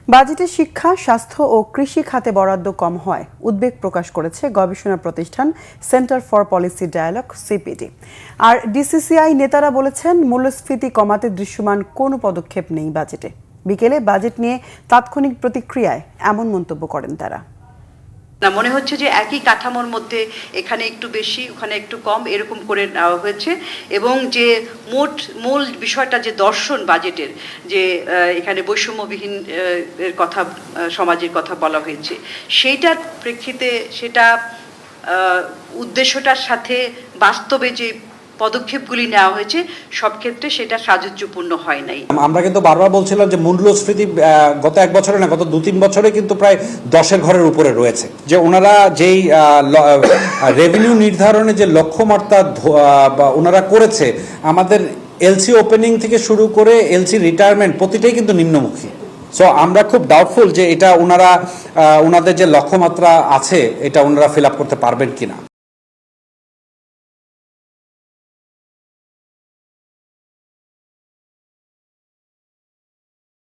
বাজেটে শিক্ষা, স্বাস্থ্য ও কৃষি খাতে বরাদ্দ কম হয় উদ্বেগ প্রকাশ করেছে গবেষণা প্রতিষ্ঠান centre for policy dialogue CPD. আর ডিসিসিআই নেতারা বলেছেন মূল্যস্ফীতি কমাতে দৃশ্যমান কোনো পদক্ষেপ নেই বাজেটে। বিকেলে বাজেট নিয়ে তাৎক্ষণিক প্রতিক্রিয়ায় এমন মন্তব্য করেন তারা। না, মনে হচ্ছে যে একই কাঠামোর মধ্যে এখানে একটু বেশি ওখানে একটু কম এরকম করে নেওয়া হয়েছে, এবং যে মূল বিষয়টা যে দর্শন বাজেটের, যে এখানে বৈষম্যবিহীন এর কথা, সমাজের কথা বলা হয়েছে, সেইটার প্রেক্ষিতে সেটা উদ্দেশ্যটার সাথে বাস্তবে যে পদক্ষেপগুলি নেওয়া হয়েছে সব ক্ষেত্রে সেটা সাযুজ্যপূর্ণ হয় নাই। আমরা কিন্তু বারবার বলছিলাম যে মূল্যস্ফীতি গত 1 বছরে না, গত 2-3 বছরে কিন্তু প্রায় 10-এর ঘরের উপরে রয়েছে। যে ওনারা যেই রেভিনিউ নির্ধারণে যে লক্ষ্যমাত্রা ওনারা করেছে, আমাদের এলসি ওপেনিং থেকে শুরু করে এলসি রিটায়ারমেন্ট প্রতিটাই কিন্তু নিম্নমুখী। সো আমরা খুব ডাউটফুল যে এটা ওনাদের যে লক্ষ্যমাত্রা আছে এটা ওনারা ফিল আপ করতে পারবেন কিনা।